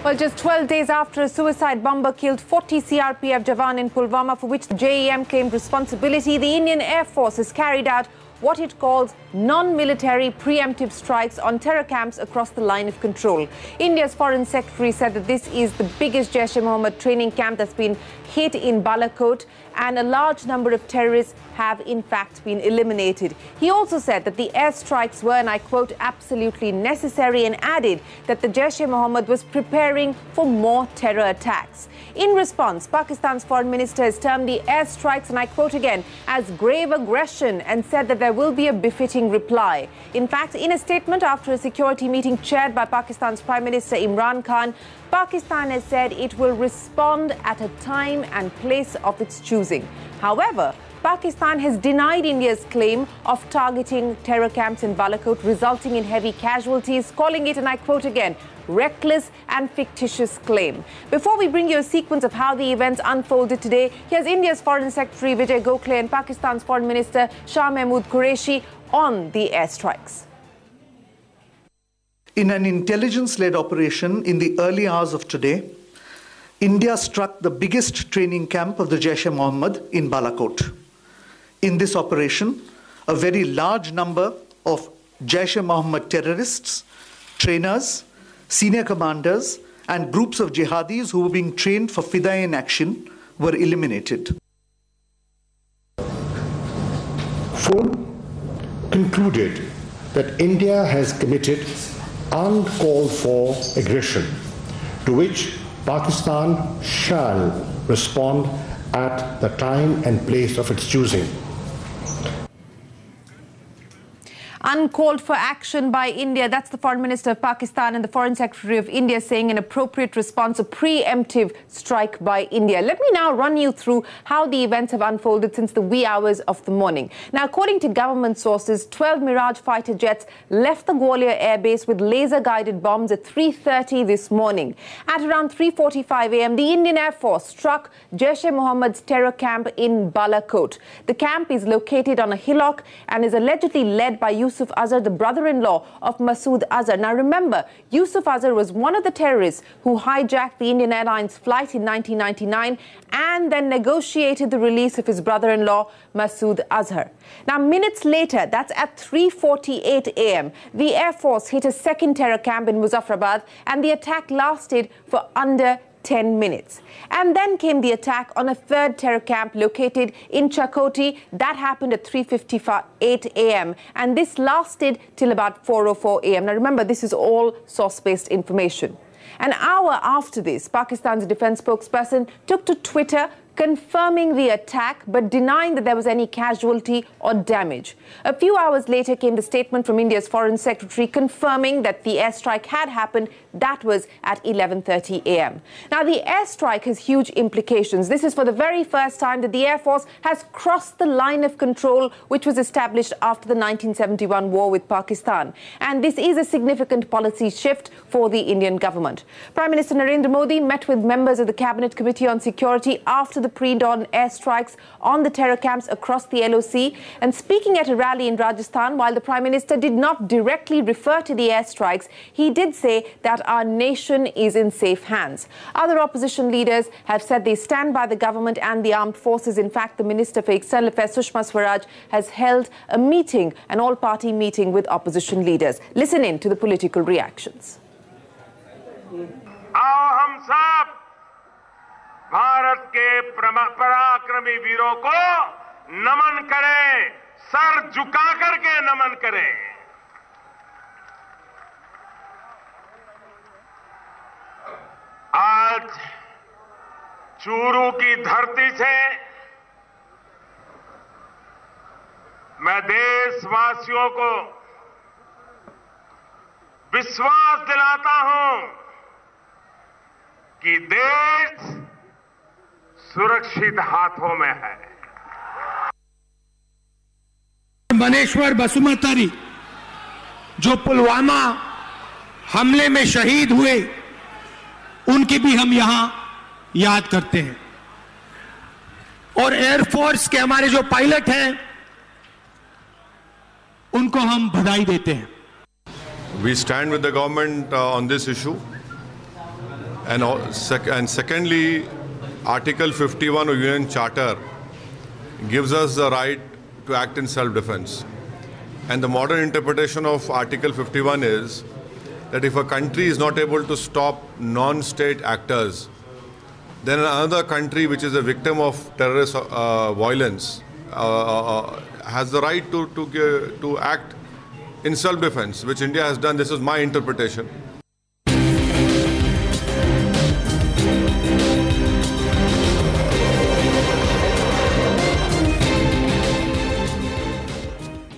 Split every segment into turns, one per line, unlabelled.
Well, just 12 days after a suicide bomber killed 40 CRPF Jawan in Pulwama, for which the JEM claimed responsibility, the Indian Air Force has carried out what it calls non-military preemptive strikes on terror camps across the line of control. India's Foreign Secretary said that this is the biggest Jaish-e-Mohammed training camp that's been hit in Balakot, and a large number of terrorists have in fact been eliminated. He also said that the airstrikes were, and I quote, absolutely necessary, and added that the Jaish-e-Mohammed was preparing for more terror attacks. In response, Pakistan's foreign minister has termed the airstrikes, and I quote again, as grave aggression, and said that there will be a befitting reply. In fact, in a statement after a security meeting chaired by Pakistan's Prime Minister Imran Khan, Pakistan has said it will respond at a time and place of its choosing. However, Pakistan has denied India's claim of targeting terror camps in Balakot, resulting in heavy casualties, calling it, and I quote again, reckless and fictitious claim. Before we bring you a sequence of how the events unfolded today, here's India's Foreign Secretary Vijay Gokhale and Pakistan's Foreign Minister Shah Mahmood Qureshi on the airstrikes.
In an intelligence-led operation in the early hours of today, India struck the biggest training camp of the Jaish-e-Mohammed in Balakot. In this operation, a very large number of Jaish-e-Mohammed terrorists, trainers, senior commanders, and groups of jihadis who were being trained for Fidaiin action were eliminated.
Phone concluded that India has committed uncalled for aggression, to which Pakistan shall respond at the time and place of its choosing.
Uncalled for action by India. That's the Foreign Minister of Pakistan and the Foreign Secretary of India saying an appropriate response, a preemptive strike by India. Let me now run you through how the events have unfolded since the wee hours of the morning. Now, according to government sources, 12 Mirage fighter jets left the Gwalior airbase with laser-guided bombs at 3:30 this morning. At around 3:45 a.m., the Indian Air Force struck Jaish-e-Mohammed's terror camp in Balakot. The camp is located on a hillock and is allegedly led by Yusuf Azhar, the brother-in-law of Masood Azhar. Now remember, Yusuf Azhar was one of the terrorists who hijacked the Indian Airlines flight in 1999 and then negotiated the release of his brother-in-law, Masood Azhar. Now, minutes later, that's at 3:48 a.m., the Air Force hit a second terror camp in Muzaffarabad, and the attack lasted for under 10 minutes. And then came the attack on a third terror camp located in Chakoti. That happened at 3:58 a.m. and this lasted till about 4:04 a.m. Now remember, this is all source-based information. An hour after this, Pakistan's defense spokesperson took to Twitter confirming the attack but denying that there was any casualty or damage. A few hours later came the statement from India's Foreign Secretary confirming that the airstrike had happened. That was at 11:30 a.m. Now, the airstrike has huge implications. This is for the very first time that the Air Force has crossed the line of control which was established after the 1971 war with Pakistan. And this is a significant policy shift for the Indian government. Prime Minister Narendra Modi met with members of the Cabinet Committee on Security after the pre-dawn airstrikes on the terror camps across the LoC. And speaking at a rally in Rajasthan, while the Prime Minister did not directly refer to the airstrikes, he did say that our nation is in safe hands. Other opposition leaders have said they stand by the government and the armed forces. In fact, the Minister for External Affairs, Sushma Swaraj, has held a meeting, an all-party meeting with opposition leaders. Listen in to the political reactions.
Bharat के पराक्रमी वीरों को नमन करें, sir झुका करके नमन करें। आज चूरू की धरती से मैं देशवासियों को विश्वास दिलाता हूं कि देश सुरक्षित हाथों में है।
मनेश्वर बसुमतारी जो पुलवामा हमले में शहीद हुए, उनकी भी हम यहां याद करते हैं। और एयरफोर्स के हमारे जो पायलट हैं, उनको हम बधाई देते हैं।
We stand with the government on this issue. And secondly, Article 51 of UN Charter gives us the right to act in self-defense. And the modern interpretation of Article 51 is that if a country is not able to stop non-state actors, then another country which is a victim of terrorist violence has the right to act in self-defense, which India has done. This is my interpretation.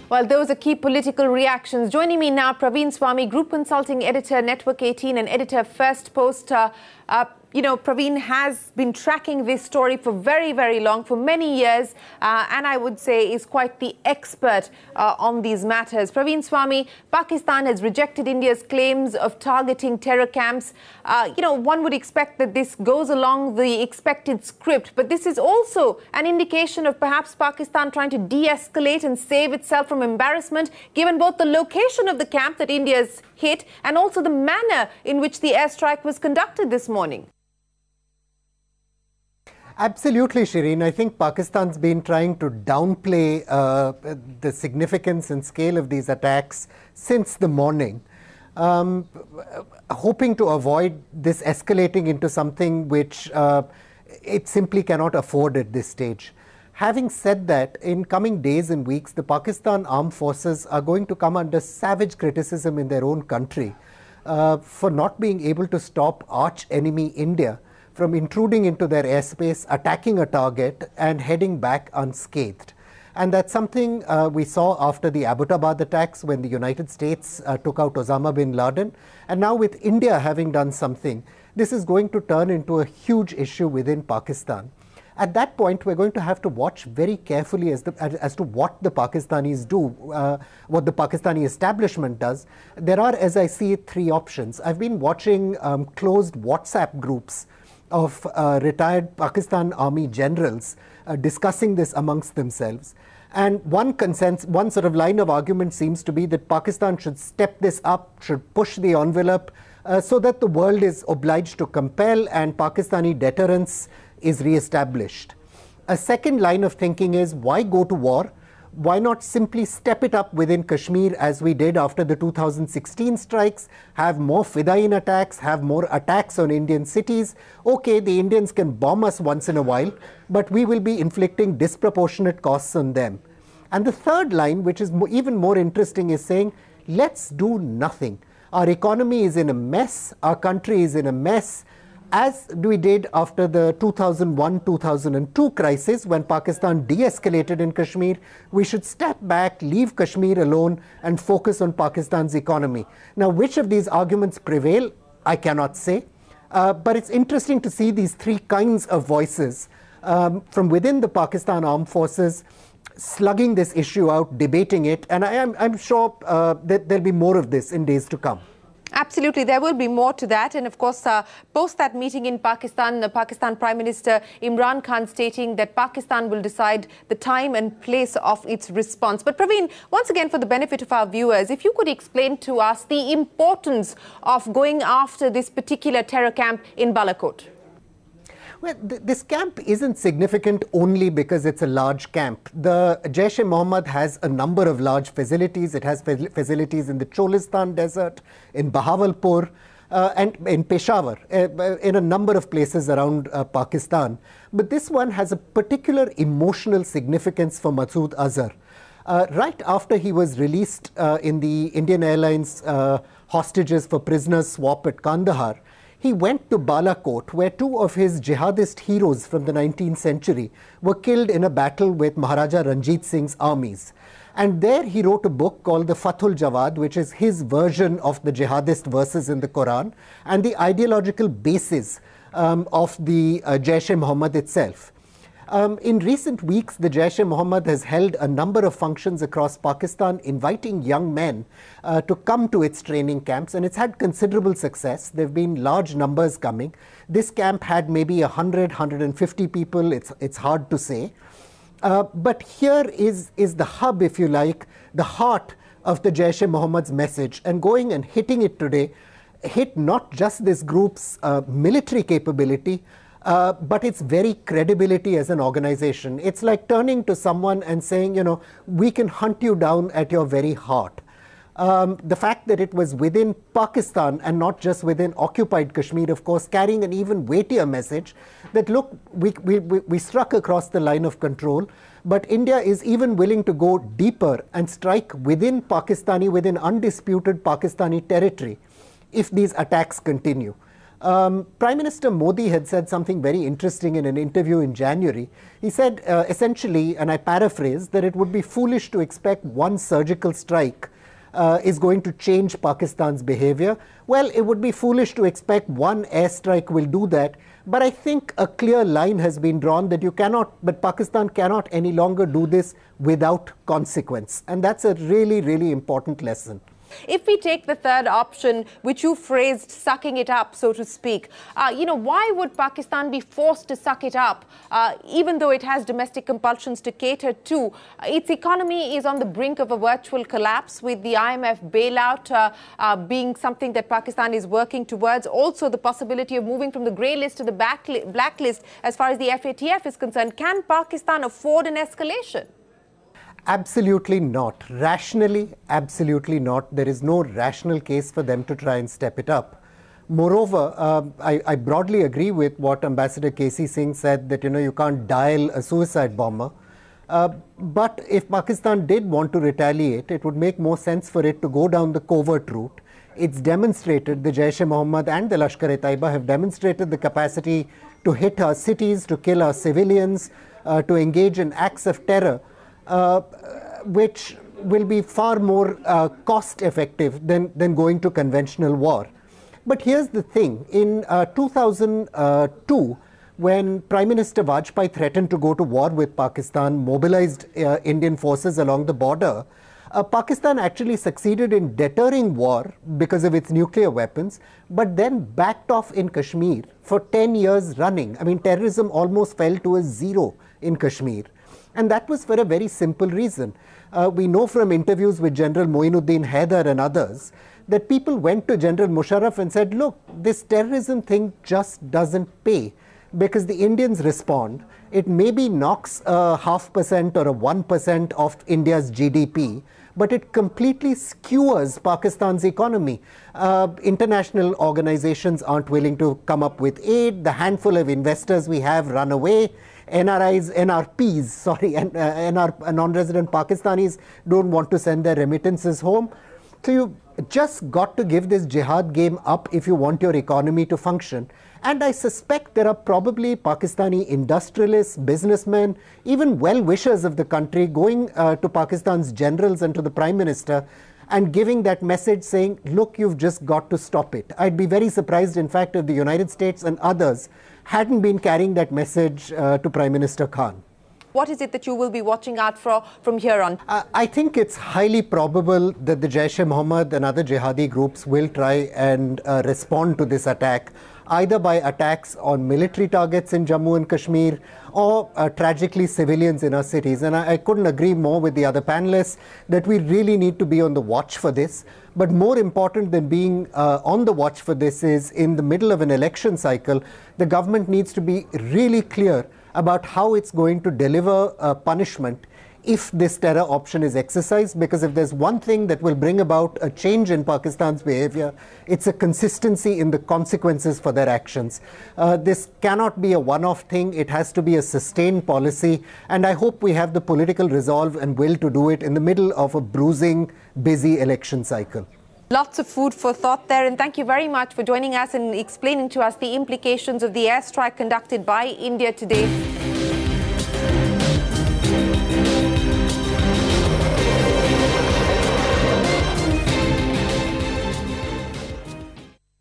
Well, those are key political reactions. Joining me now, Praveen Swami, Group Consulting Editor, Network 18 and Editor of First Post. Praveen has been tracking this story for very, very long, for many years, and I would say is quite the expert on these matters. Praveen Swami, Pakistan has rejected India's claims of targeting terror camps. One would expect that this goes along the expected script, but this is also an indication of perhaps Pakistan trying to de-escalate and save itself from embarrassment, given both the location of the camp that India's hit and also the manner in which the airstrike was conducted this morning.
Absolutely, Shireen. I think Pakistan's been trying to downplay the significance and scale of these attacks since the morning, hoping to avoid this escalating into something which it simply cannot afford at this stage. Having said that, in coming days and weeks, the Pakistan armed forces are going to come under savage criticism in their own country for not being able to stop arch enemy India from intruding into their airspace, attacking a target, and heading back unscathed. And that's something we saw after the Abbottabad attacks when the United States took out Osama bin Laden. And now with India having done something, this is going to turn into a huge issue within Pakistan. At that point, we're going to have to watch very carefully as to what the Pakistanis do, what the Pakistani establishment does. There are, as I see it, three options. I've been watching closed WhatsApp groups of retired Pakistan army generals discussing this amongst themselves. And one sort of line of argument seems to be that Pakistan should step this up, should push the envelope so that the world is obliged to compel and Pakistani deterrence is re-established. A second line of thinking is, why go to war? Why not simply step it up within Kashmir as we did after the 2016 strikes, have more Fidain attacks, have more attacks on Indian cities? Okay, the Indians can bomb us once in a while, but we will be inflicting disproportionate costs on them. And the third line, which is even more interesting, is saying, let's do nothing. Our economy is in a mess, our country is in a mess, as we did after the 2001-2002 crisis when Pakistan de-escalated in Kashmir. We should step back, leave Kashmir alone and focus on Pakistan's economy. Now, which of these arguments prevail, I cannot say. But it's interesting to see these three kinds of voices from within the Pakistan armed forces slugging this issue out, debating it. And I'm sure that there'll be more of this in days to come.
Absolutely, there will be more to that. And of course, post that meeting in Pakistan, the Pakistan Prime Minister Imran Khan stating that Pakistan will decide the time and place of its response. But Praveen, once again, for the benefit of our viewers, if you could explain to us the importance of going after this particular terror camp in Balakot.
Well, this camp isn't significant only because it's a large camp. The Jaish-e-Mohammed has a number of large facilities. It has facilities in the Cholistan Desert, in Bahawalpur, and in Peshawar, in a number of places around Pakistan. But this one has a particular emotional significance for Masood Azhar. Right after he was released in the Indian Airlines hostages for prisoners swap at Kandahar, he went to Balakot, where two of his jihadist heroes from the 19th century were killed in a battle with Maharaja Ranjit Singh's armies. And there he wrote a book called the Fathul Jawad, which is his version of the jihadist verses in the Quran and the ideological basis of the Jaish-e-Mohammed itself. In recent weeks, the Jaish-e-Mohammed has held a number of functions across Pakistan, inviting young men to come to its training camps, and it's had considerable success. There have been large numbers coming. This camp had maybe 100, 150 people. It's hard to say. But here is the hub, if you like, the heart of the Jaish-e-Mohammed's message, and going and hitting it today hit not just this group's military capability, but its very credibility as an organization. It's like turning to someone and saying, you know, we can hunt you down at your very heart. The fact that it was within Pakistan and not just within occupied Kashmir, of course, carrying an even weightier message that, look, we struck across the line of control, but India is even willing to go deeper and strike within undisputed Pakistani territory if these attacks continue. Prime Minister Modi had said something very interesting in an interview in January. He said essentially, and I paraphrase, that it would be foolish to expect one surgical strike is going to change Pakistan's behavior. Well, it would be foolish to expect one airstrike will do that. But I think a clear line has been drawn that Pakistan cannot any longer do this without consequence. And that's a really, really important lesson.
If we take the third option, which you phrased sucking it up, so to speak, why would Pakistan be forced to suck it up, even though it has domestic compulsions to cater to? Its economy is on the brink of a virtual collapse, with the IMF bailout being something that Pakistan is working towards. Also, the possibility of moving from the grey list to the blacklist as far as the FATF is concerned. Can Pakistan afford an escalation?
Absolutely not. Rationally, absolutely not. There is no rational case for them to try and step it up. Moreover, I broadly agree with what Ambassador K.C. Singh said, that you can't dial a suicide bomber. But if Pakistan did want to retaliate, it would make more sense for it to go down the covert route. It's demonstrated, the Jaish-e-Mohammed and the Lashkar-e-Taiba have demonstrated the capacity to hit our cities, to kill our civilians, to engage in acts of terror, which will be far more cost effective than going to conventional war. But here's the thing, in 2002, when Prime Minister Vajpayee threatened to go to war with Pakistan, mobilized Indian forces along the border, Pakistan actually succeeded in deterring war because of its nuclear weapons, but then backed off in Kashmir for 10 years running. I mean, terrorism almost fell to a zero in Kashmir. And that was for a very simple reason. We know from interviews with General Moinuddin Haider and others that people went to General Musharraf and said, look, this terrorism thing just doesn't pay, because the Indians respond. It maybe knocks a 0.5% or a 1% of India's GDP, but it completely skewers Pakistan's economy. International organizations aren't willing to come up with aid. The handful of investors we have run away. NRPs, non-resident Pakistanis don't want to send their remittances home. So you just got to give this jihad game up if you want your economy to function. And I suspect there are probably Pakistani industrialists, businessmen, even well-wishers of the country going to Pakistan's generals and to the Prime Minister and giving that message saying, look, you've just got to stop it. I'd be very surprised, in fact, if the United States and others hadn't been carrying that message to Prime Minister Khan.
What is it that you will be watching out for from here on?
I think it's highly probable that the Jaish-e-Mohammed and other jihadi groups will try and respond to this attack, either by attacks on military targets in Jammu and Kashmir or tragically civilians in our cities. And I couldn't agree more with the other panelists that we really need to be on the watch for this. But more important than being on the watch for this is, in the middle of an election cycle, the government needs to be really clear about how it's going to deliver punishment if this terror option is exercised, because if there's one thing that will bring about a change in Pakistan's behavior, it's a consistency in the consequences for their actions. This cannot be a one-off thing. It has to be a sustained policy, and I hope we have the political resolve and will to do it in the middle of a bruising, busy election cycle.
Lots of food for thought there, and thank you very much for joining us and explaining to us the implications of the airstrike conducted by India today.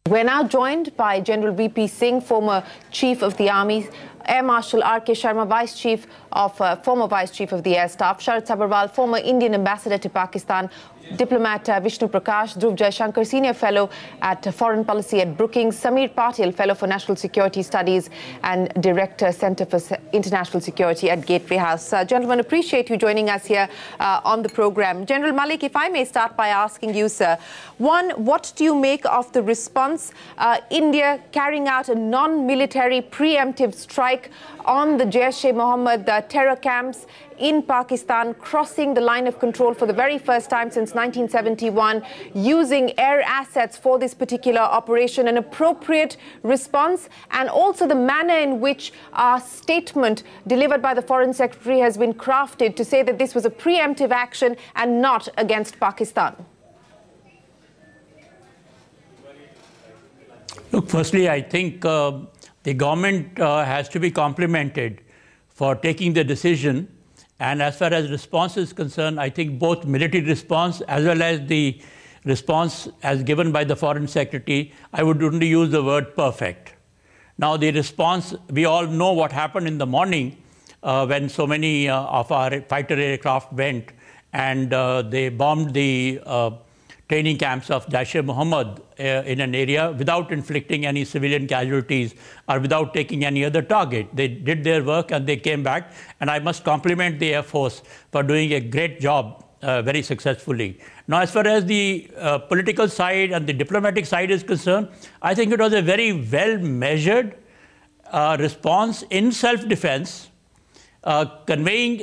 We're now joined by General VP Singh, former Chief of the Army. Air Marshal R.K. Sharma, former Vice Chief of the Air Staff, Sharad Sabharwal, former Indian Ambassador to Pakistan, diplomat Vishnu Prakash, Dhruv Jaishankar, Senior Fellow at Foreign Policy at Brookings, Sameer Patil, Fellow for National Security Studies and Director, Center for International Security at Gateway House. Gentlemen, appreciate you joining us here on the program. General Malik, if I may start by asking you, sir, one, what do you make of the response? India carrying out a non-military preemptive strike on the Jaish-e-Mohammed terror camps in Pakistan, crossing the line of control for the very first time since 1971, using air assets for this particular operation, an appropriate response, and also the manner in which our statement delivered by the Foreign Secretary has been crafted to say that this was a preemptive action and not against Pakistan.
Look, firstly, I think the government has to be complimented for taking the decision. And as far as response is concerned, I think both military response as well as the response as given by the Foreign Secretary, I would only use the word perfect. Now, the response, we all know what happened in the morning when so many of our fighter aircraft went and they bombed the training camps of Jaish-e-Mohammed in an area without inflicting any civilian casualties or without taking any other target. They did their work and they came back, and I must compliment the Air Force for doing a great job very successfully. Now, as far as the political side and the diplomatic side is concerned, I think it was a very well-measured response in self-defense, conveying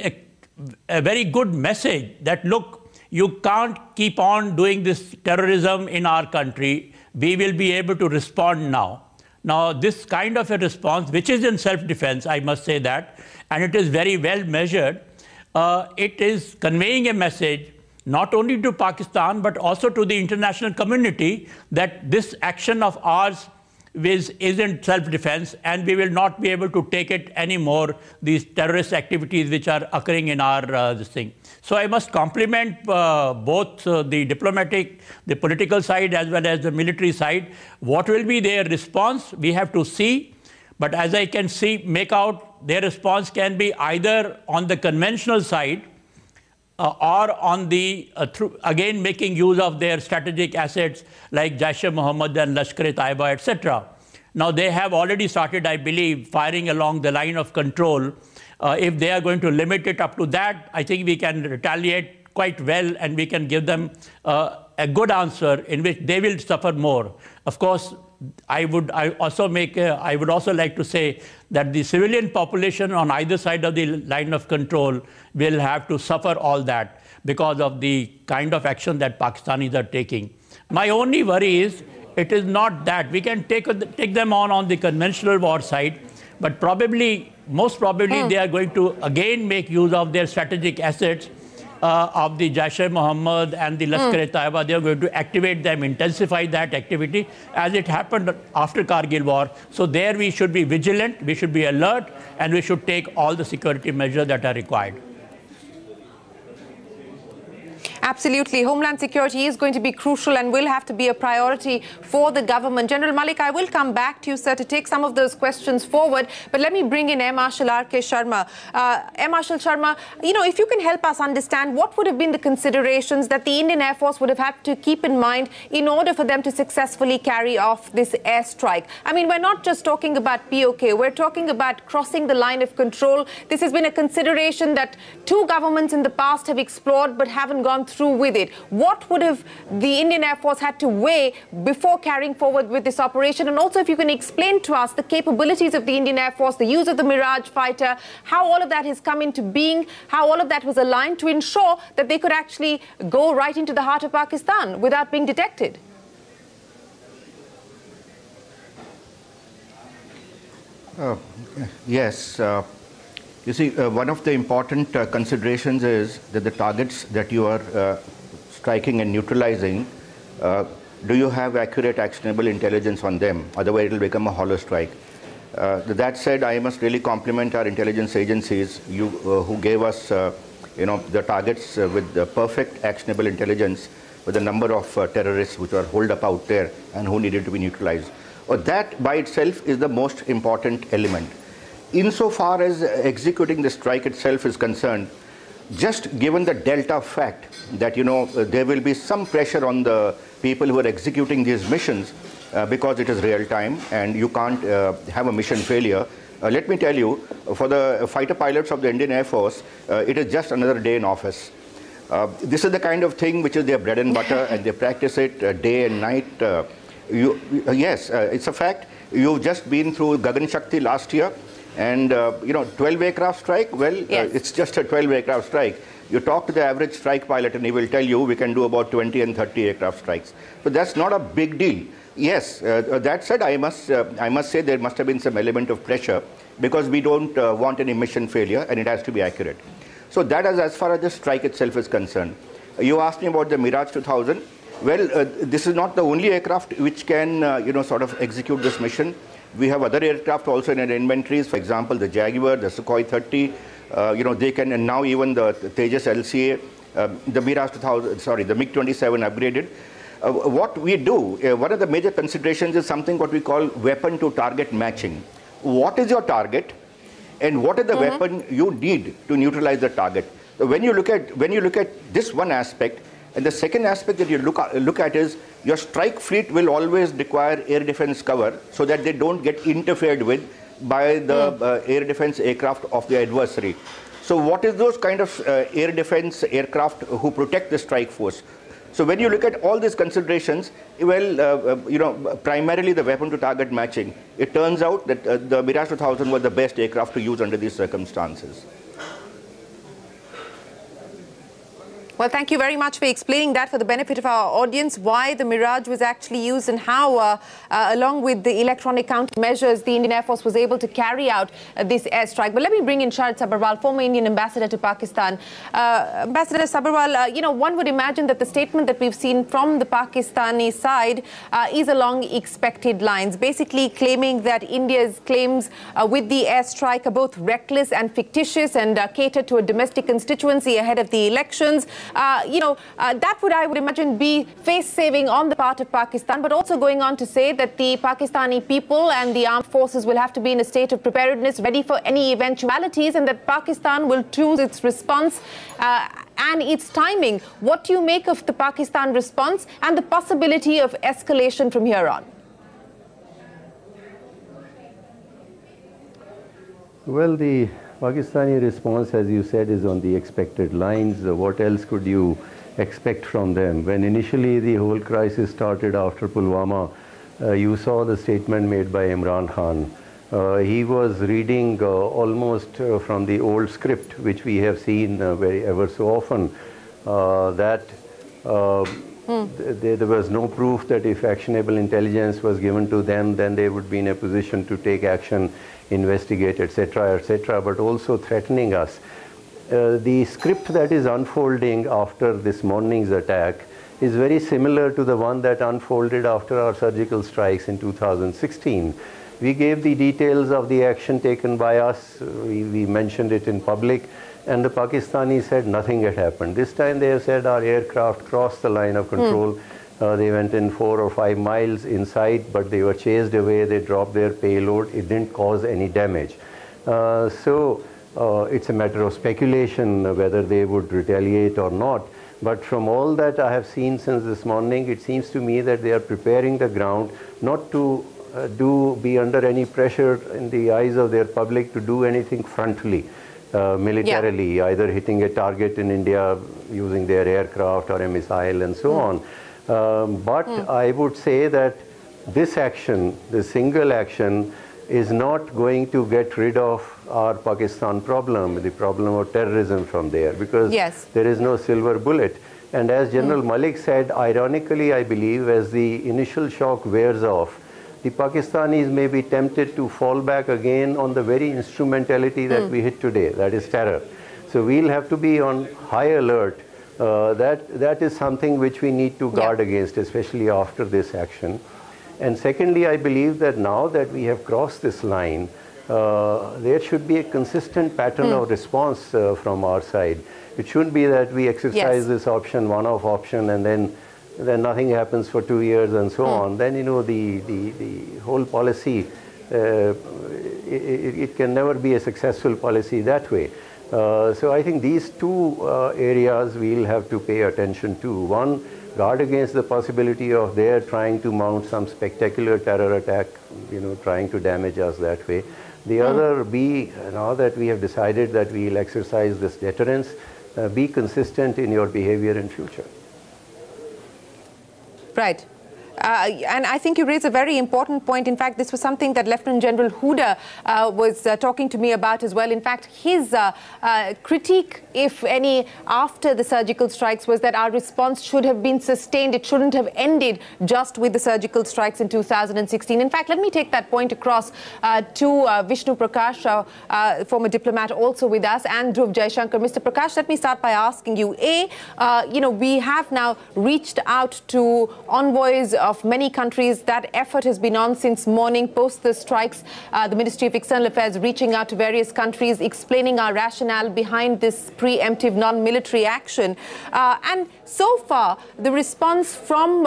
a very good message that, look, you can't keep on doing this terrorism in our country. We will be able to respond now. Now, this kind of a response, which is in self-defense, I must say that, and it is very well measured, it is conveying a message not only to Pakistan, but also to the international community that this action of ours isn't self-defense, and we will not be able to take it anymore, these terrorist activities which are occurring in our this thing. So I must compliment both the diplomatic, the political side as well as the military side. What will be their response, we have to see. But as I can see, make out, their response can be either on the conventional side or on the, again, making use of their strategic assets like Jaish-e-Mohammed and Lashkar-e-Taiba, etc. Now, they have already started, I believe, firing along the line of control. If they are going to limit it up to that, I think we can retaliate quite well and we can give them a good answer in which they will suffer more. Of course, I would also like to say that the civilian population on either side of the line of control will have to suffer all that because of the kind of action that Pakistanis are taking. My only worry is it is not that. We can take them on the conventional war side, but most probably they are going to again make use of their strategic assets of the Jaish-e-Mohammed and the Lashkar-e-Taiba. They are going to activate them, intensify that activity as it happened after Kargil war. So there we should be vigilant, we should be alert, and we should take all the security measures that are required.
Absolutely. Homeland security is going to be crucial and will have to be a priority for the government. General Malik, I will come back to you, sir, to take some of those questions forward. But let me bring in Air Marshal R.K. Sharma. Air Marshal Sharma, if you can help us understand what would have been the considerations that the Indian Air Force would have had to keep in mind in order for them to successfully carry off this airstrike. I mean, we're not just talking about POK. We're talking about crossing the line of control. This has been a consideration that two governments in the past have explored but haven't gone through with it. What would have the Indian Air Force had to weigh before carrying forward with this operation? And also, if you can explain to us the capabilities of the Indian Air Force, the use of the Mirage fighter, how all of that has come into being, how all of that was aligned to ensure that they could actually go right into the heart of Pakistan without being detected.
Yes. You see, one of the important considerations is that the targets that you are striking and neutralizing, do you have accurate, actionable intelligence on them? Otherwise, it will become a hollow strike. That said, I must really compliment our intelligence agencies who gave us the targets with the perfect, actionable intelligence with a number of terrorists which were holed up out there and who needed to be neutralized. That by itself is the most important element. insofar as executing the strike itself is concerned, just given the delta fact that, there will be some pressure on the people who are executing these missions because it is real time and you can't have a mission failure. Let me tell you, for the fighter pilots of the Indian Air Force, it is just another day in office. This is the kind of thing which is their bread and butter, and they practice it day and night. Yes, it's a fact. You've just been through Gagan Shakti last year, and 12 aircraft strike. Well,
yes.
It's just a 12 aircraft strike. You talk to the average strike pilot, and he will tell you we can do about 20 and 30 aircraft strikes. So that's not a big deal. Yes, that said, I must say there must have been some element of pressure because we don't want any mission failure, and it has to be accurate. So that is as far as the strike itself is concerned. You asked me about the Mirage 2000. Well, this is not the only aircraft which can, sort of execute this mission. We have other aircraft also in our inventories. For example, the Jaguar, the Sukhoi 30. They can, and now even the Tejas LCA, the Mirage 2000. Sorry, the MiG-27 upgraded. What we do, one of the major considerations is something what we call weapon to target matching. What is your target? And what is the weapon you need to neutralize the target? So when you look at this one aspect, and the second aspect that you look at is your strike fleet will always require air defense cover so that they don't get interfered with by the air defense aircraft of the adversary. So what is those kind of air defense aircraft who protect the strike force? So when you look at all these considerations, well, primarily the weapon to target matching, it turns out that the Mirage 2000 was the best aircraft to use under these circumstances.
Well, thank you very much for explaining that for the benefit of our audience, why the Mirage was actually used and how, along with the electronic countermeasures, the Indian Air Force was able to carry out this airstrike. But let me bring in Shahid Sabharwal, former Indian ambassador to Pakistan. Ambassador Sabharwal, one would imagine that the statement that we've seen from the Pakistani side is along expected lines, basically claiming that India's claims with the airstrike are both reckless and fictitious and cater to a domestic constituency ahead of the elections. That would, I would imagine, be face-saving on the part of Pakistan, but also going on to say that the Pakistani people and the armed forces will have to be in a state of preparedness, ready for any eventualities, and that Pakistan will choose its response and its timing. What do you make of the Pakistan response and the possibility of escalation from here on?
Well, the Pakistani response, as you said, is on the expected lines. What else could you expect from them? When initially the whole crisis started after Pulwama, you saw the statement made by Imran Khan. He was reading almost from the old script, which we have seen ever so often, that there was no proof that if actionable intelligence was given to them, then they would be in a position to take action, investigate, etc., but also threatening us. The script that is unfolding after this morning's attack is very similar to the one that unfolded after our surgical strikes in 2016. We gave the details of the action taken by us, we mentioned it in public, and the Pakistanis said nothing had happened. This time they have said our aircraft crossed the line of control. They went in 4 or 5 miles inside, but they were chased away. They dropped their payload. It didn't cause any damage. So it's a matter of speculation whether they would retaliate or not. But from all that I have seen since this morning, it seems to me that they are preparing the ground not to be under any pressure in the eyes of their public to do anything frontally, militarily, either hitting a target in India using their aircraft or a missile and so on. But I would say that this action, the single action, is not going to get rid of our Pakistan problem, the problem of terrorism from there, because there is no silver bullet. And as General Malik said, ironically, I believe, as the initial shock wears off, the Pakistanis may be tempted to fall back again on the very instrumentality that we hit today, that is terror. So we'll have to be on high alert. That is something which we need to guard against, especially after this action. And secondly, I believe that now that we have crossed this line, there should be a consistent pattern of response from our side. It shouldn't be that we exercise this option, one-off option, and then nothing happens for 2 years and so on. Then, the whole policy it can never be a successful policy that way. So I think these two areas we'll have to pay attention to. One, guard against the possibility of their trying to mount some spectacular terror attack, trying to damage us that way. The other, be, now that we have decided that we'll exercise this deterrence, be consistent in your behavior in future.
Right. And I think you raise a very important point. In fact, this was something that Lieutenant General Huda was talking to me about as well. In fact, his critique, if any, after the surgical strikes was that our response should have been sustained. It shouldn't have ended just with the surgical strikes in 2016. In fact, let me take that point across to Vishnu Prakash, former diplomat also with us, and Dhruv Jaishankar. Mr. Prakash, let me start by asking you, we have now reached out to envoys of many countries. That effort has been on since morning post the strikes. The Ministry of External Affairs reaching out to various countries, explaining our rationale behind this preemptive non-military action. And so far, the response from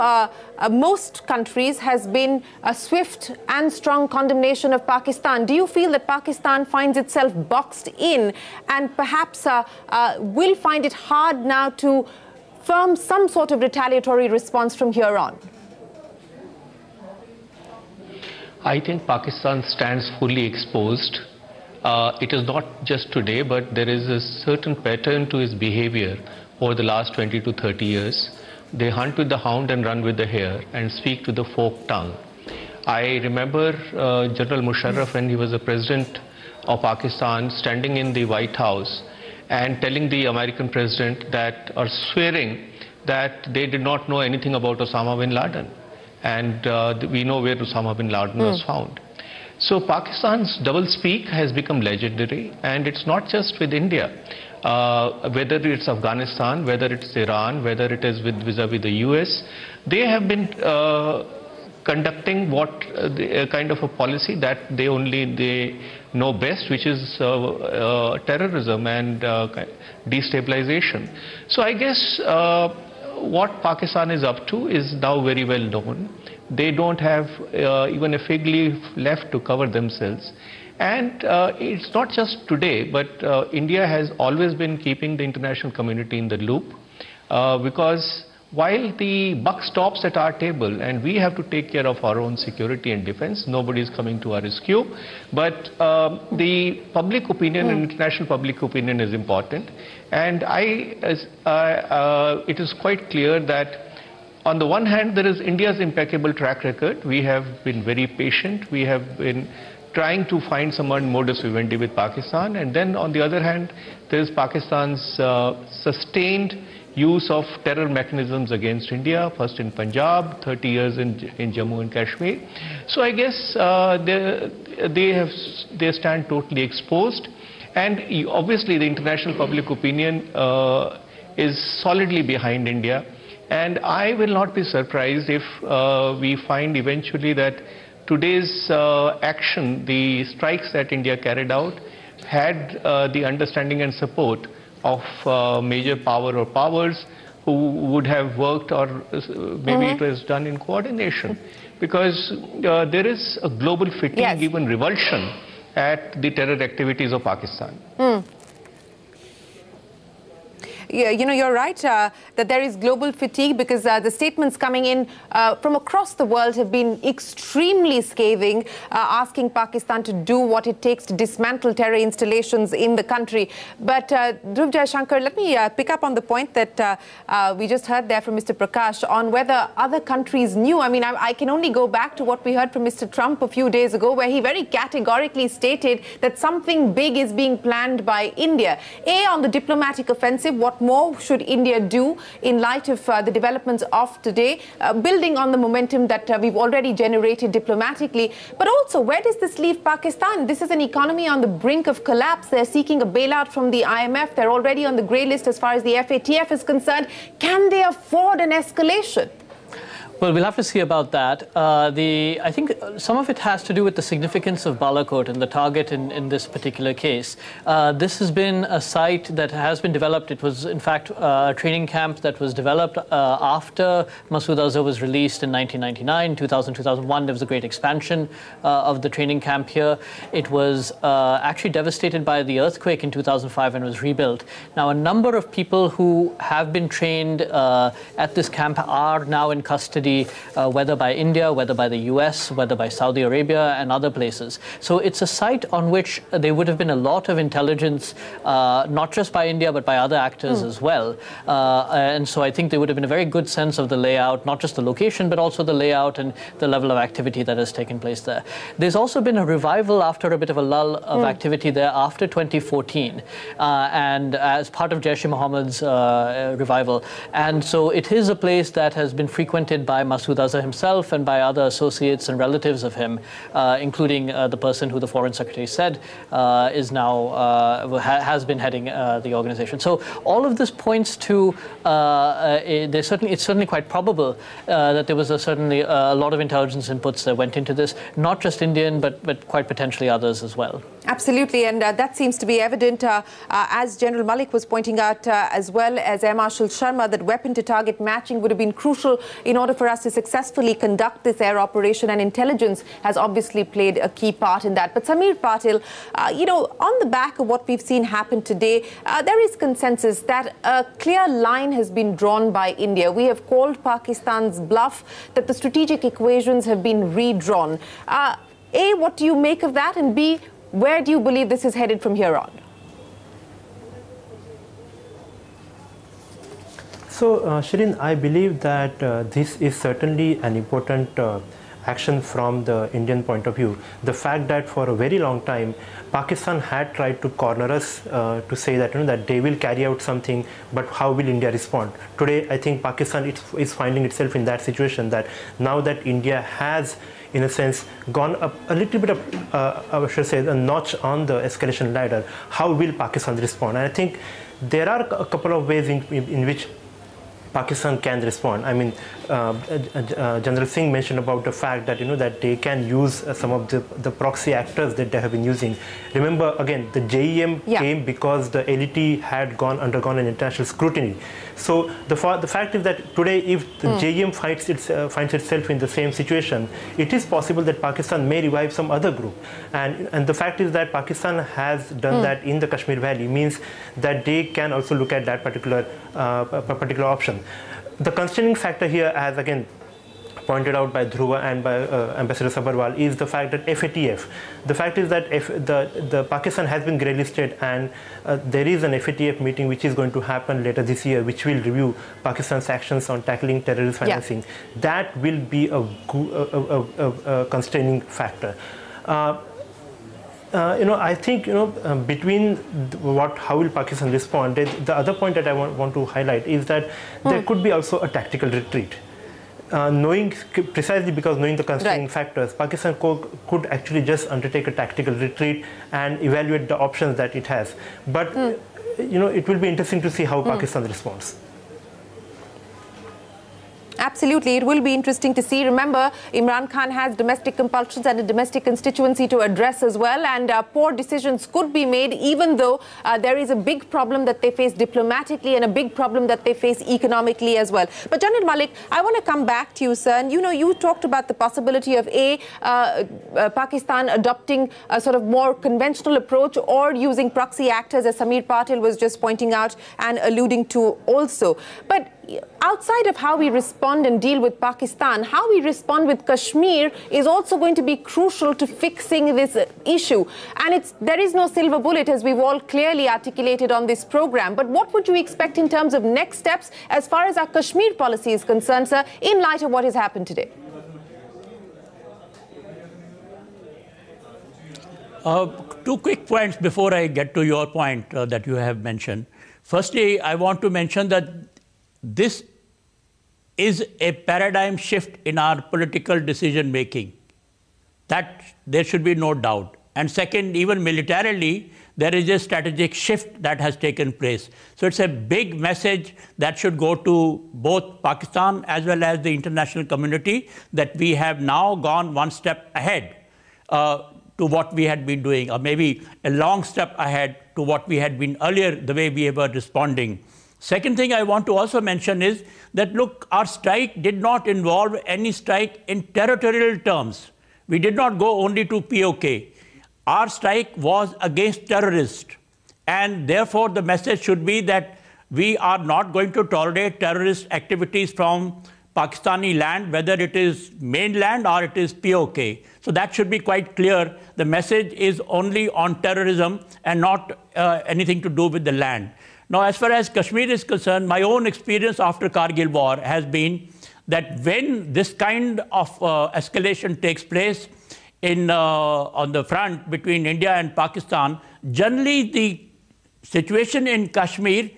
most countries has been a swift and strong condemnation of Pakistan. Do you feel that Pakistan finds itself boxed in and perhaps will find it hard now to firm some sort of retaliatory response from here on?
I think Pakistan stands fully exposed. It is not just today, but there is a certain pattern to its behavior over the last 20 to 30 years. They hunt with the hound and run with the hare and speak to the folk tongue. I remember General Musharraf, when he was the president of Pakistan, standing in the White House and telling the American president that, or swearing that they did not know anything about Osama bin Laden. And we know where Osama bin Laden was found. So Pakistan's double-speak has become legendary, and it's not just with India. Whether it's Afghanistan, whether it's Iran, whether it is vis-a-vis the US, they have been conducting what kind of a policy that they know best, which is terrorism and destabilization. So I guess what Pakistan is up to is now very well known. They don't have even a fig leaf left to cover themselves. And it's not just today, but India has always been keeping the international community in the loop, because while the buck stops at our table and we have to take care of our own security and defense, nobody is coming to our rescue. But the public opinion and international public opinion is important. And it is quite clear that on the one hand, there is India's impeccable track record. We have been very patient. We have been trying to find some modus vivendi with Pakistan. And then on the other hand, there is Pakistan's sustained use of terror mechanisms against India, first in Punjab, 30 years in Jammu and Kashmir. So I guess they stand totally exposed. And obviously the international public opinion is solidly behind India. And I will not be surprised if we find eventually that today's action, the strikes that India carried out, had the understanding and support of major power or powers who would have worked, or maybe it was done in coordination. Because there is a global fatigue, even revulsion, at the terror activities of Pakistan.
Yeah, you're right that there is global fatigue, because the statements coming in from across the world have been extremely scathing, asking Pakistan to do what it takes to dismantle terror installations in the country. But Dhruv Jaishankar, let me pick up on the point that we just heard there from Mr. Prakash on whether other countries knew. I mean, I can only go back to what we heard from Mr. Trump a few days ago, where he very categorically stated that something big is being planned by India. On the diplomatic offensive, what more should India do in light of the developments of today, building on the momentum that we've already generated diplomatically? But also, where does this leave Pakistan? This is an economy on the brink of collapse. They're seeking a bailout from the IMF. They're already on the grey list as far as the FATF is concerned. Can they afford an escalation?
Well, we'll have to see about that. I think some of it has to do with the significance of Balakot and the target in this particular case. This has been a site that has been developed. It was, in fact, a training camp that was developed after Masood Azhar was released in 1999, 2000, 2001. There was a great expansion of the training camp here. It was actually devastated by the earthquake in 2005 and was rebuilt. Now, a number of people who have been trained at this camp are now in custody, whether by India, whether by the US, whether by Saudi Arabia and other places. So it's a site on which there would have been a lot of intelligence, not just by India, but by other actors as well. And so I think there would have been a very good sense of the layout, not just the location, but also the layout and the level of activity that has taken place there. There's also been a revival after a bit of a lull of activity there after 2014, and as part of Jaish-e-Mohammed's revival. And so it is a place that has been frequented by Masood Azhar himself and by other associates and relatives of him, including the person who the Foreign Secretary said is now has been heading the organization. So all of this points to it's certainly quite probable that there was certainly a lot of intelligence inputs that went into this, not just Indian, but quite potentially others as well.
Absolutely, and that seems to be evident, as General Malik was pointing out, as well as Air Marshal Sharma, that weapon-to-target matching would have been crucial in order for us to successfully conduct this air operation, and intelligence has obviously played a key part in that. But Samir Patil, on the back of what we've seen happen today, there is consensus that a clear line has been drawn by India. We have called Pakistan's bluff, that the strategic equations have been redrawn. A, what do you make of that? And B, where do you believe this is headed from here on?
So, Shireen, I believe that this is certainly an important action from the Indian point of view. The fact that for a very long time, Pakistan had tried to corner us to say that, that they will carry out something, but how will India respond? Today, I think Pakistan is finding itself in that situation, that now that India has, in a sense, gone up a little bit of, I should say, a notch on the escalation ladder, how will Pakistan respond? And I think there are a couple of ways in which Pakistan can respond. I mean, General Singh mentioned about the fact that that they can use some of the proxy actors that they have been using. Remember, again, the JEM came because the LET had undergone an international scrutiny. So the fact is that today, if the JEM finds itself in the same situation, it is possible that Pakistan may revive some other group. And the fact is that Pakistan has done that in the Kashmir Valley, means that they can also look at that particular option. The constraining factor here, as again pointed out by Dhruva and by Ambassador Sabharwal, is the fact that FATF. The fact is that the Pakistan has been grey listed, and there is an FATF meeting which is going to happen later this year, which will review Pakistan's actions on tackling terrorist financing. That will be a constraining factor. I think, between how will Pakistan respond, the other point that I want to highlight is that there could be also a tactical retreat. Precisely because knowing the constraining factors, Pakistan could actually just undertake a tactical retreat and evaluate the options that it has. But, it will be interesting to see how Pakistan responds.
Absolutely, it will be interesting to see. Remember, Imran Khan has domestic compulsions and a domestic constituency to address as well, and poor decisions could be made, even though there is a big problem that they face diplomatically and a big problem that they face economically as well. But General Malik, I want to come back to you, sir. And you talked about the possibility of Pakistan adopting a sort of more conventional approach or using proxy actors, as Samir Patil was just pointing out and alluding to also. But outside of how we respond and deal with Pakistan, how we respond with Kashmir is also going to be crucial to fixing this issue. And there is no silver bullet, as we've all clearly articulated on this program. But what would you expect in terms of next steps as far as our Kashmir policy is concerned, sir, in light of what has happened today?
Two quick points before I get to your point that you have mentioned. Firstly, I want to mention that this is a paradigm shift in our political decision making. That there should be no doubt. And second, even militarily, there is a strategic shift that has taken place. So it's a big message that should go to both Pakistan as well as the international community that we have now gone one step ahead to what we had been doing, or maybe a long step ahead to what we had been earlier, the way we were responding. Second thing I want to also mention is that, look, our strike did not involve any strike in territorial terms. We did not go only to POK. Our strike was against terrorists. And therefore, the message should be that we are not going to tolerate terrorist activities from Pakistani land, whether it is mainland or it is POK. So that should be quite clear. The message is only on terrorism and not anything to do with the land. Now, as far as Kashmir is concerned, my own experience after Kargil war has been that when this kind of escalation takes place on the front between India and Pakistan, generally the situation in Kashmir,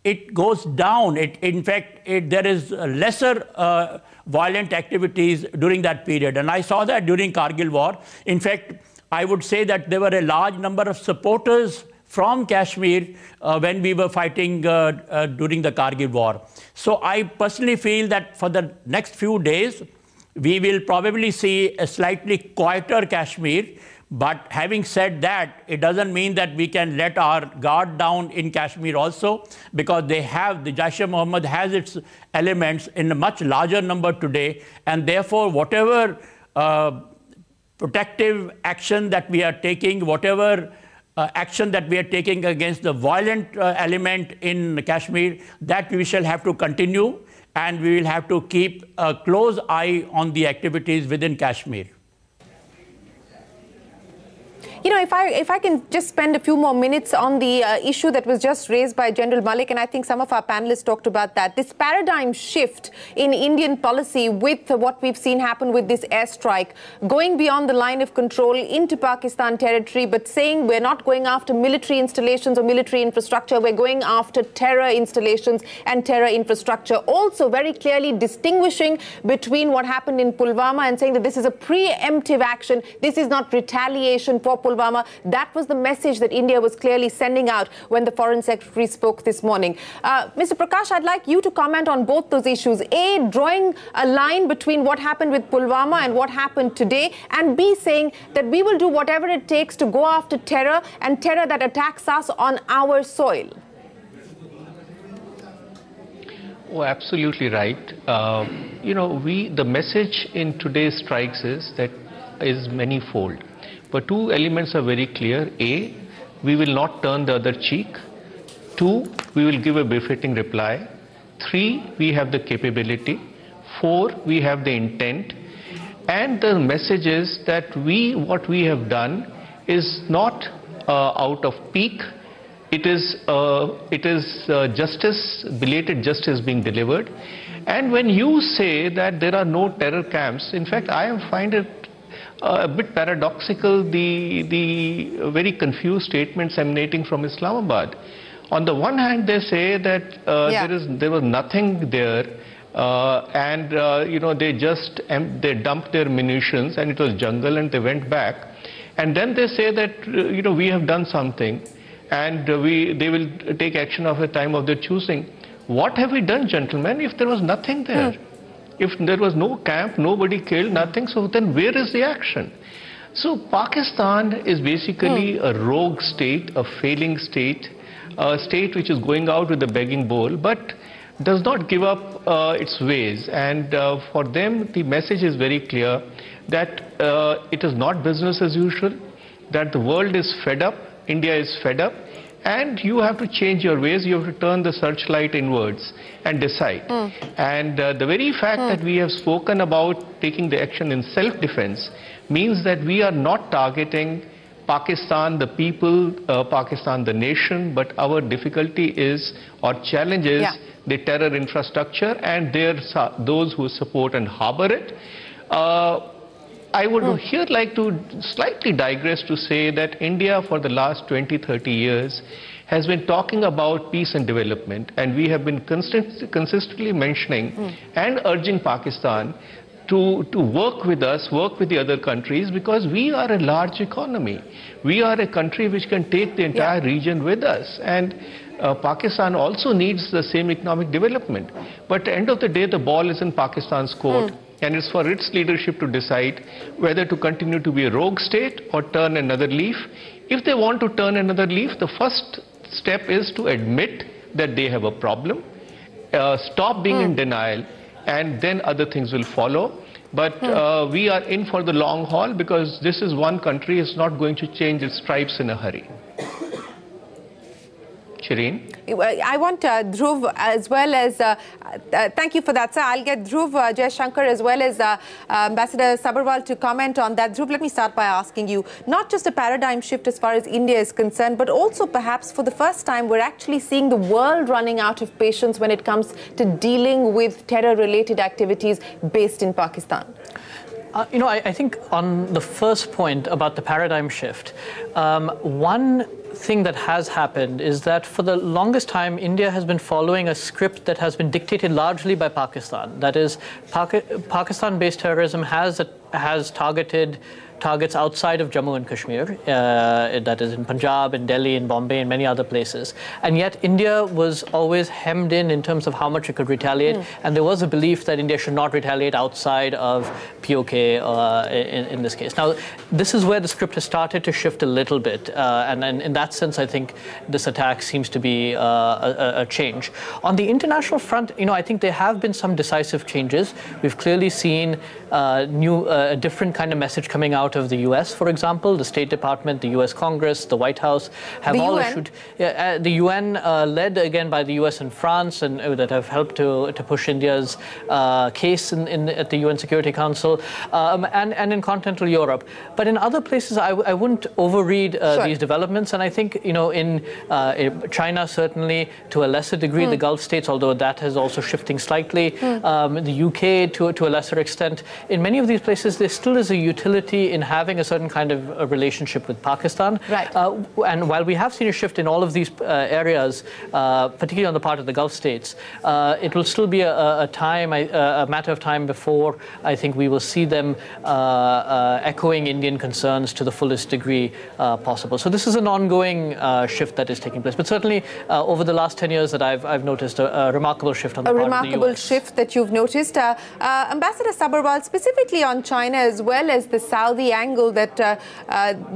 it goes down. In fact, there is lesser violent activities during that period. And I saw that during Kargil war. In fact, I would say that there were a large number of supporters from Kashmir when we were fighting during the Kargil war. So I personally feel that for the next few days, we will probably see a slightly quieter Kashmir. But having said that, it doesn't mean that we can let our guard down in Kashmir also, because the Jaish-e-Mohammed has its elements in a much larger number today. And therefore, whatever protective action that we are taking, whatever action that we are taking against the violent element in Kashmir, that we shall have to continue, and we will have to keep a close eye on the activities within Kashmir.
You know, if I can just spend a few more minutes on the issue that was just raised by General Malik, and I think some of our panelists talked about that, this paradigm shift in Indian policy with what we've seen happen with this airstrike, going beyond the line of control into Pakistan territory, but saying we're not going after military installations or military infrastructure, we're going after terror installations and terror infrastructure. Also very clearly distinguishing between what happened in Pulwama and saying that this is a preemptive action, this is not retaliation for Pulwama. That was the message that India was clearly sending out when the Foreign Secretary spoke this morning. Mr. Prakash, I'd like you to comment on both those issues. A, drawing a line between what happened with Pulwama and what happened today, and B, saying that we will do whatever it takes to go after terror and terror that attacks us on our soil.
Oh, absolutely right. You know, the message in today's strikes is manifold. But two elements are very clear. A, we will not turn the other cheek. 2, we will give a befitting reply. 3, we have the capability. 4, we have the intent. And the message is that what we have done is not out of pique. It is justice, belated justice being delivered. And when you say that there are no terror camps, in fact, I find it a bit paradoxical, the very confused statements emanating from Islamabad. On the one hand, they say that there was nothing there, and you know, they dumped their munitions and it was jungle and they went back. And then they say that you know, we have done something and they will take action of a time of their choosing. What have we done, gentlemen, if there was nothing there? If there was no camp, nobody killed, nothing, so then where is the action? So Pakistan is basically a rogue state, a failing state, a state which is going out with a begging bowl, but does not give up its ways. And for them, the message is very clear that it is not business as usual, that the world is fed up, India is fed up, and you have to change your ways, you have to turn the searchlight inwards and decide. And the very fact that we have spoken about taking the action in self-defense means that we are not targeting Pakistan, the people, Pakistan, the nation, but our difficulty is, or challenge is, the terror infrastructure and those who support and harbor it. I would here like to slightly digress to say that India for the last 20-30 years has been talking about peace and development, and we have been consistently mentioning and urging Pakistan to work with us, work with the other countries, because we are a large economy. We are a country which can take the entire region with us. And Pakistan also needs the same economic development. But at the end of the day, the ball is in Pakistan's court. And it's for its leadership to decide whether to continue to be a rogue state or turn another leaf. If they want to turn another leaf, the first step is to admit that they have a problem, stop being in denial, and then other things will follow. But we are in for the long haul, because this is one country is not going to change its stripes in a hurry. Shireen?
I want Dhruv as well as, thank you for that, sir. I'll get Dhruv, Jaish Shankar, as well as Ambassador Sabharwal to comment on that. Dhruv, let me start by asking you, not just a paradigm shift as far as India is concerned, but also perhaps for the first time, we're actually seeing the world running out of patience when it comes to dealing with terror-related activities based in Pakistan.
I think on the first point about the paradigm shift, one thing that has happened is that for the longest time, India has been following a script that has been dictated largely by Pakistan. That is, Pakistan-based terrorism has targeted targets outside of Jammu and Kashmir, that is in Punjab, in Delhi, in Bombay, and many other places. And yet India was always hemmed in terms of how much it could retaliate. And there was a belief that India should not retaliate outside of POK in this case. Now, this is where the script has started to shift a little bit. And in that sense, I think this attack seems to be a change. On the international front, I think there have been some decisive changes. We've clearly seen a different kind of message coming out of the US, for example. The State Department, the US Congress, the White House have all issued, the UN led again by the US and France, and that have helped to push India's case at the UN Security Council, and in continental Europe. But in other places, I wouldn't overread these developments. And I think, in China, certainly to a lesser degree, the Gulf states, although that is also shifting slightly, the UK to a lesser extent. In many of these places, there still is a utility in having a certain kind of a relationship with Pakistan. Right. And while we have seen a shift in all of these areas, particularly on the part of the Gulf states, it will still be a matter of time before I think we will see them echoing Indian concerns to the fullest degree possible. So this is an ongoing shift that is taking place. But certainly over the last 10 years that I've noticed a remarkable shift on the part of the US.
A remarkable shift that you've noticed. Ambassador Sabharwal, specifically on China as well as the Saudi angle that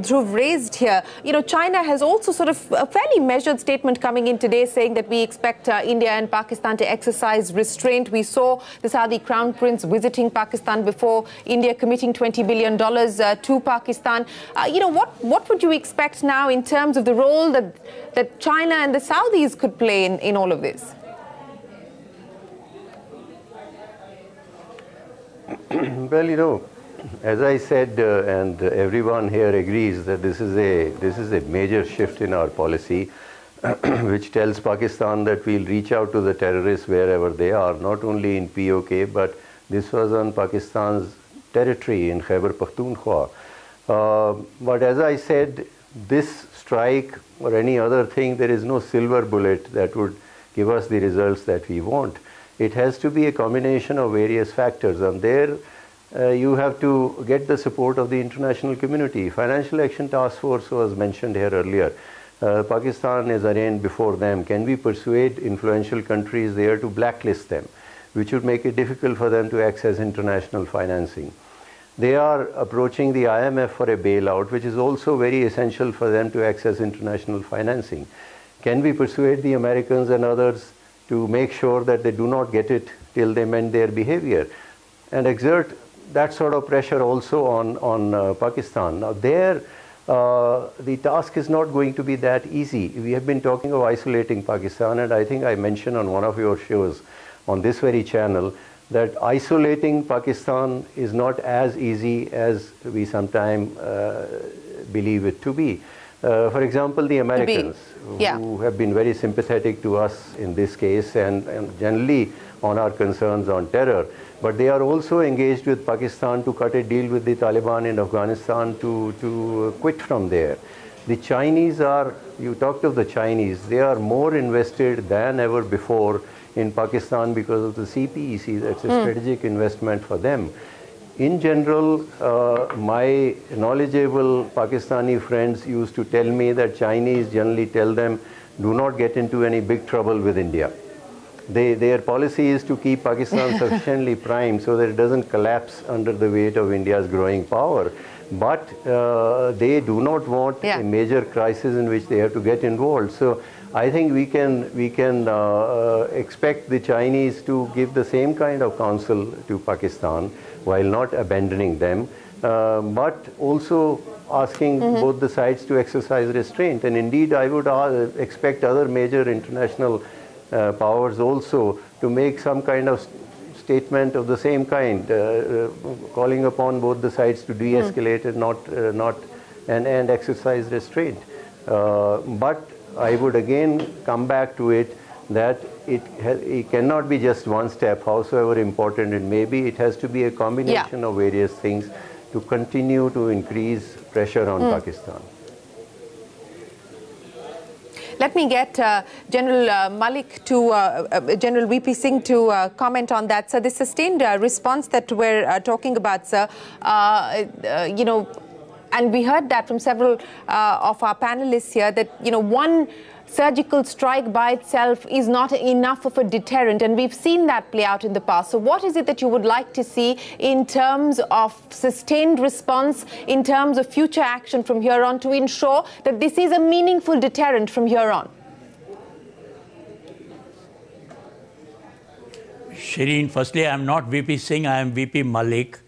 Dhruv raised here. China has also sort of a fairly measured statement coming in today saying that we expect India and Pakistan to exercise restraint. We saw the Saudi Crown Prince visiting Pakistan before India committing $20 billion to Pakistan. What would you expect now in terms of the role that China and the Saudis could play in all of this?
Well, as I said, and everyone here agrees that this is a major shift in our policy, which tells Pakistan that we'll reach out to the terrorists wherever they are, not only in POK, but this was on Pakistan's territory in Khyber Pakhtunkhwa. But as I said, this strike or any other thing, there is no silver bullet that would give us the results that we want. It has to be a combination of various factors, and there you have to get the support of the international community. Financial Action Task Force was mentioned here earlier. Pakistan is arraigned before them. Can we persuade influential countries there to blacklist them, which would make it difficult for them to access international financing? They are approaching the IMF for a bailout, which is also very essential for them to access international financing. Can we persuade the Americans and others to make sure that they do not get it till they mend their behavior, and exert that sort of pressure also on Pakistan? Now there, the task is not going to be that easy. We have been talking of isolating Pakistan, and I think I mentioned on one of your shows on this very channel that isolating Pakistan is not as easy as we sometimes believe it to be. For example, the Americans, who have been very sympathetic to us in this case and generally on our concerns on terror, but they are also engaged with Pakistan to cut a deal with the Taliban in Afghanistan to quit from there. The Chinese you talked of the Chinese, they are more invested than ever before in Pakistan because of the CPEC. That's a strategic investment for them. In general, my knowledgeable Pakistani friends used to tell me that Chinese generally tell them, do not get into any big trouble with India. Their policy is to keep Pakistan sufficiently primed so that it doesn't collapse under the weight of India's growing power. But they do not want a major crisis in which they have to get involved. So I think we can expect the Chinese to give the same kind of counsel to Pakistan while not abandoning them, but also asking both the sides to exercise restraint. And indeed, I would expect other major international powers also to make some kind of statement of the same kind, calling upon both the sides to de-escalate and exercise restraint. But I would again come back to it that it cannot be just one step, howsoever important it may be. It has to be a combination of various things to continue to increase pressure on Pakistan.
Let me get General Malik to, General VP Singh to comment on that. So the sustained response that we're talking about, sir, you know, and we heard that from several of our panelists here that, you know, one surgical strike by itself is not enough of a deterrent, and we've seen that play out in the past. So what is it that you would like to see in terms of sustained response, in terms of future action from here on to ensure that this is a meaningful deterrent from here on?
Shireen, firstly, I'm not VP Singh, I am VP Malik.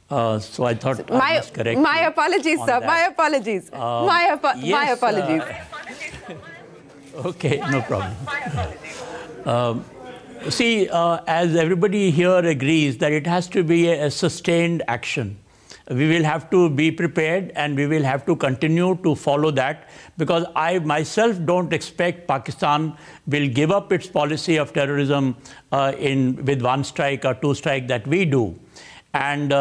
So I thought I must correct
my apologies, sir.
That.
My apologies. My apologies.
Okay, no problem. See, as everybody here agrees that it has to be a sustained action. We will have to be prepared and we will have to continue to follow that, because I myself don't expect Pakistan will give up its policy of terrorism with one strike or two strike that we do. And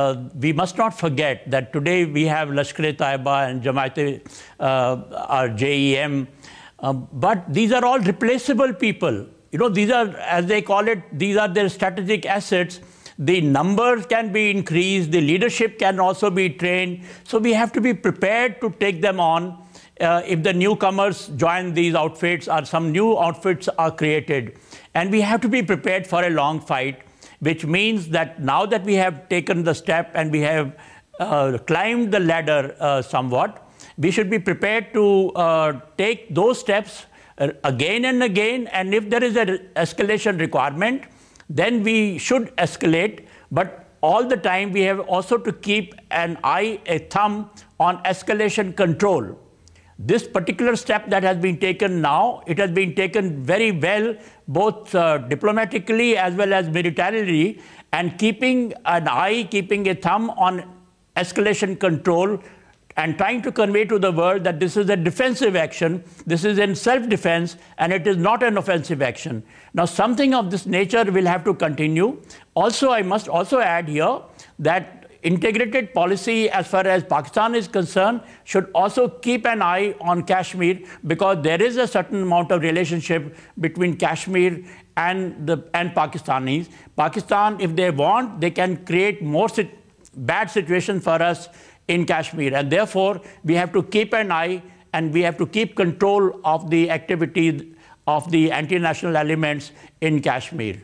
we must not forget that today we have Lashkar-e-Taiba and Jamaat or JEM, but these are all replaceable people. You know, these are, as they call it, these are their strategic assets. The numbers can be increased, the leadership can also be trained. So we have to be prepared to take them on if the newcomers join these outfits or some new outfits are created. And we have to be prepared for a long fight, which means that now that we have taken the step and we have climbed the ladder somewhat, we should be prepared to take those steps again and again. And if there is an escalation requirement, then we should escalate. But all the time we have also to keep an eye, a thumb on escalation control. This particular step that has been taken now, it has been taken very well, both diplomatically as well as militarily, and keeping an eye, keeping a thumb on escalation control and trying to convey to the world that this is a defensive action, this is in self-defense, and it is not an offensive action. Now, something of this nature will have to continue. Also, I must also add here that integrated policy as far as Pakistan is concerned should also keep an eye on Kashmir, because there is a certain amount of relationship between Kashmir and Pakistanis. Pakistan, if they want, they can create more bad situations for us in Kashmir, and therefore we have to keep an eye and we have to keep control of the activities of the anti-national elements in Kashmir.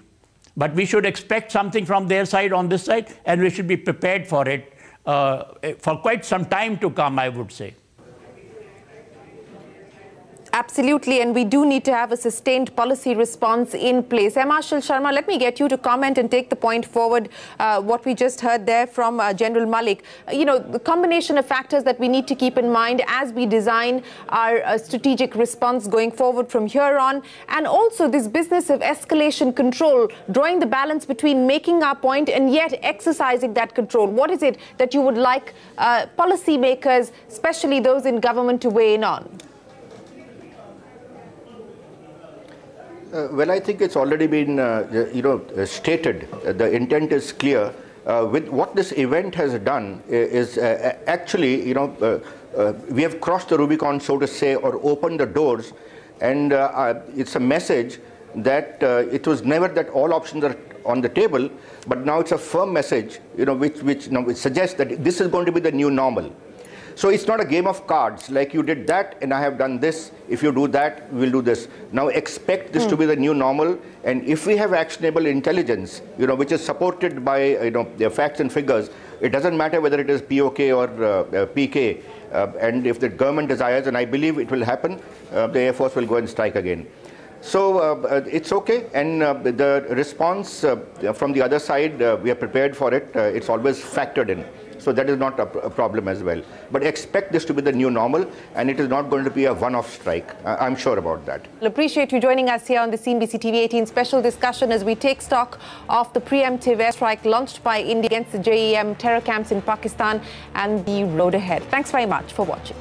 But we should expect something from their side on this side, and we should be prepared for it for quite some time to come, I would say.
Absolutely, and we do need to have a sustained policy response in place. Marshal Sharma, let me get you to comment and take the point forward, what we just heard there from General Malik. You know, the combination of factors that we need to keep in mind as we design our strategic response going forward from here on, and also this business of escalation control, drawing the balance between making our point and yet exercising that control. What is it that you would like policymakers, especially those in government, to weigh in on?
Well, I think it's already been, stated. The intent is clear. With what this event has done is actually, we have crossed the Rubicon, so to say, or opened the doors, and it's a message that it was never that all options on the table, but now it's a firm message, which suggests that this is going to be the new normal. So it's not a game of cards, like you did that and I have done this. If you do that, we'll do this. Now expect this to be the new normal. And if we have actionable intelligence, which is supported by, the facts and figures, it doesn't matter whether it is POK or PK. And if the government desires, and I believe it will happen, the Air Force will go and strike again. So it's okay, and the response from the other side, we are prepared for it. It's always factored in. So that is not a problem as well. But expect this to be the new normal, and it is not going to be a one-off strike. I'm sure about that.
We'll appreciate you joining us here on the CNBC TV 18 special discussion as we take stock of the preemptive airstrike launched by India against the JEM terror camps in Pakistan and the road ahead. Thanks very much for watching.